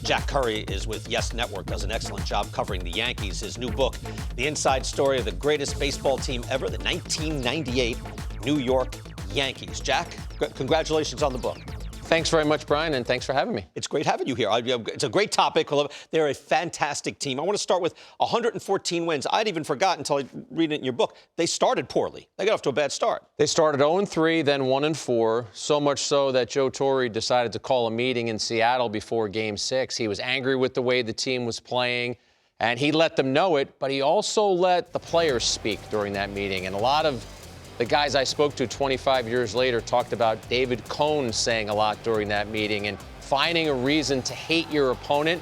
Jack Curry is with Yes Network, does an excellent job covering the Yankees. His new book, The Inside Story of the Greatest Baseball Team Ever, the 1998 New York Yankees. Jack, congratulations on the book. Thanks very much, Brian, and thanks for having me. It's great having you here. It's a great topic. They're a fantastic team. I want to start with 114 wins. I'd even forgotten until I read it in your book. They started poorly. They got off to a bad start. They started 0-3, then 1-4, so much so that Joe Torre decided to call a meeting in Seattle before Game 6. He was angry with the way the team was playing, and he let them know it, but he also let the players speak during that meeting. And a lot of the guys I spoke to 25 years later talked about David Cone saying a lot during that meeting and finding a reason to hate your opponent.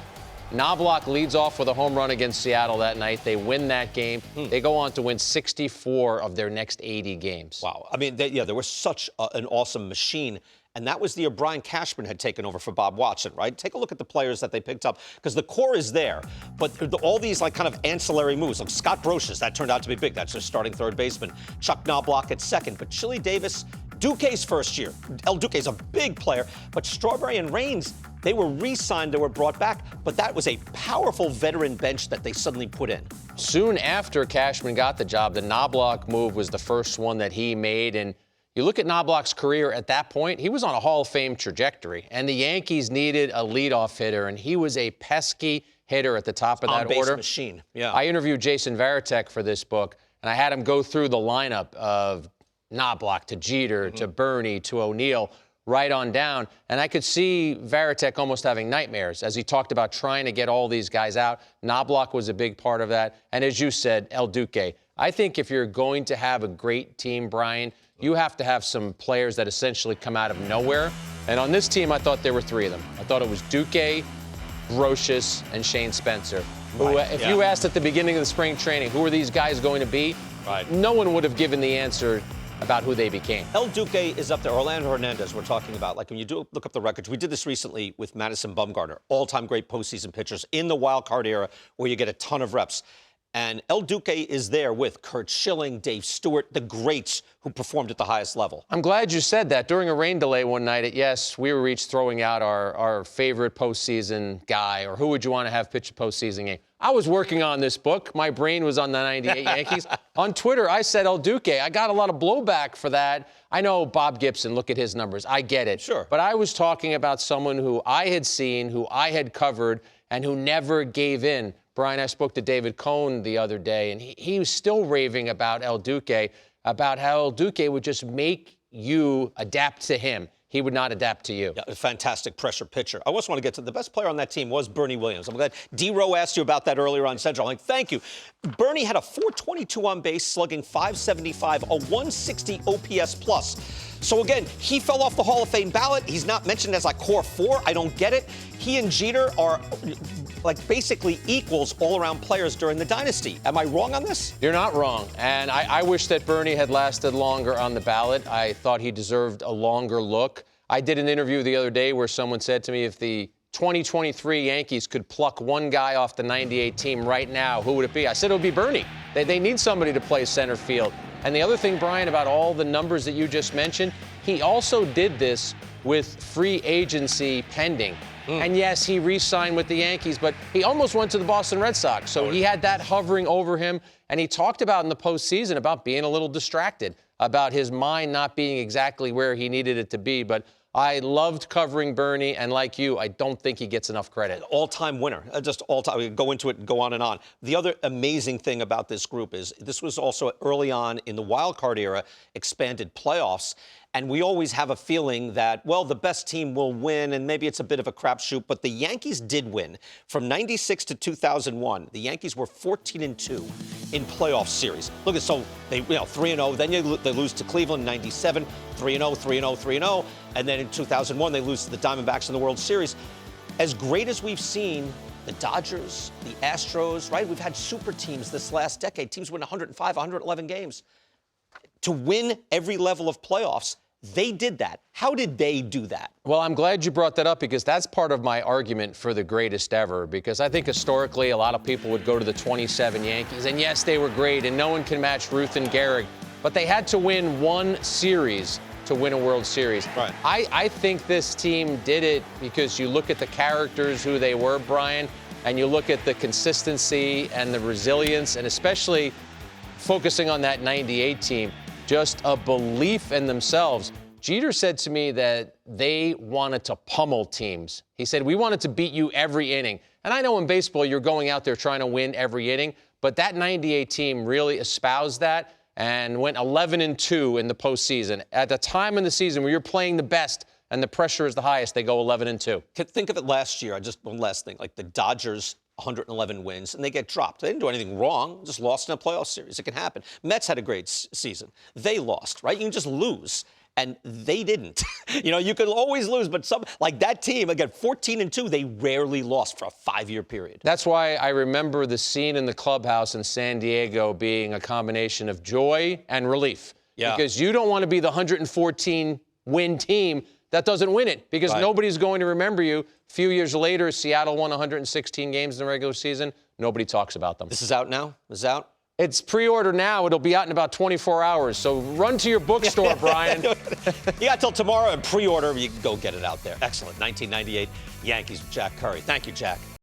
Knobloch leads off with a home run against Seattle that night. They win that game. They go on to win 64 of their next 80 games. Wow. I mean, there was such an awesome machine. And that was the year Brian Cashman had taken over for Bob Watson, right? Take a look at the players that they picked up, because the core is there. But all these kind of ancillary moves, like Scott Brocious, that turned out to be big. That's their starting third baseman. Chuck Knobloch at second. But Chili Davis, Duque's first year. El Duque's a big player. But Strawberry and Raines, they were re-signed, they were brought back. But that was a powerful veteran bench that they suddenly put in. Soon after Cashman got the job, the Knobloch move was the first one that he made. And you look at Knobloch's career at that point, he was on a Hall of Fame trajectory, and the Yankees needed a leadoff hitter, and he was a pesky hitter at the top of that order. Machine, yeah. I interviewed Jason Varitek for this book, and I had him go through the lineup of Knobloch to Jeter to Bernie to O'Neill, right on down, and I could see Varitek almost having nightmares as he talked about trying to get all these guys out. Knobloch was a big part of that, and as you said, El Duque. I think if you're going to have a great team, Brian, you have to have some players that essentially come out of nowhere. And on this team, I thought there were three of them. I thought it was Duque, Brocious, and Shane Spencer. Who, if you asked at the beginning of the spring training, who are these guys going to be? No one would have given the answer about who they became. El Duque is up there. Orlando Hernandez, we're talking about. Like, when you do look up the records, we did this recently with Madison Bumgarner, all-time great postseason pitchers in the wild card era where you get a ton of reps. And El Duque is there with Curt Schilling, Dave Stewart, the greats who performed at the highest level. I'm glad you said that. During a rain delay one night at Yes, we were each throwing out our favorite postseason guy, or who would you want to have pitch a postseason game. I was working on this book. My brain was on the 98 Yankees. On Twitter, I said El Duque. I got a lot of blowback for that. I know Bob Gibson, look at his numbers. I get it. Sure. But I was talking about someone who I had seen, who I had covered, and who never gave in. Brian, I spoke to David Cone the other day, and he was still raving about El Duque, about how El Duque would just make you adapt to him. He would not adapt to you. Yeah, a fantastic pressure pitcher. I also want to get to the best player on that team was Bernie Williams. I'm glad D-Row asked you about that earlier on Central. I'm like, thank you. Bernie had a .422 on base, slugging .575, a 160 OPS plus. So again, he fell off the Hall of Fame ballot. He's not mentioned as like core four. I don't get it. He and Jeter are like basically equals all-around players during the dynasty. Am I wrong on this? You're not wrong. And I wish that Bernie had lasted longer on the ballot. I thought he deserved a longer look. I did an interview the other day where someone said to me, if the 2023 Yankees could pluck one guy off the 98 team right now, who would it be? I said it would be Bernie. They need somebody to play center field. And the other thing, Brian, about all the numbers that you just mentioned, he also did this with free agency pending. And yes, he re-signed with the Yankees, but he almost went to the Boston Red Sox. So he had that hovering over him. And he talked about in the postseason about being a little distracted, about his mind not being exactly where he needed it to be. But I loved covering Bernie, and like you, I don't think he gets enough credit. All-time winner, just all-time. We go into it and go on and on. The other amazing thing about this group is this was also early on in the wild card era, expanded playoffs. And we always have a feeling that, well, the best team will win, and maybe it's a bit of a crapshoot. But the Yankees did win. From 96 to 2001, the Yankees were 14-2 in playoff series. Look at, so they 3-0. Then they lose to Cleveland in 97, 3-0, 3-0, 3-0. And then in 2001, they lose to the Diamondbacks in the World Series. As great as we've seen the Dodgers, the Astros, right? We've had super teams this last decade. Teams win 105, 111 games. To win every level of playoffs, they did that. How did they do that? Well, I'm glad you brought that up, because that's part of my argument for the greatest ever, because I think historically a lot of people would go to the 27 Yankees, and yes, they were great, and no one can match Ruth and Gehrig, but they had to win one series to win a World Series. Right. I think this team did it because you look at the characters, who they were, Brian, and you look at the consistency and the resilience, and especially focusing on that 98 team, just a belief in themselves. Jeter said to me that they wanted to pummel teams. He said, we wanted to beat you every inning. And I know in baseball you're going out there trying to win every inning, but that 98 team really espoused that and went 11-2 in the postseason. At the time in the season where you're playing the best and the pressure is the highest, they go 11-2. Think of it last year. One last thing, like the Dodgers, 111 wins, and they get dropped. They didn't do anything wrong, just lost in a playoff series. It can happen. Mets had a great season. They lost, right? You can just lose. And they didn't. You could always lose, but like that team, again, 14-2, they rarely lost for a 5-year period. That's why I remember the scene in the clubhouse in San Diego being a combination of joy and relief. Yeah. Because you don't want to be the 114-win team that doesn't win it, because nobody's going to remember you. A few years later, Seattle won 116 games in the regular season. Nobody talks about them. This is out now? This is out? It's pre-order now. It'll be out in about 24 hours. So run to your bookstore, Brian. You got till tomorrow and pre-order. You can go get it out there. Excellent. 1998 Yankees with Jack Curry. Thank you, Jack.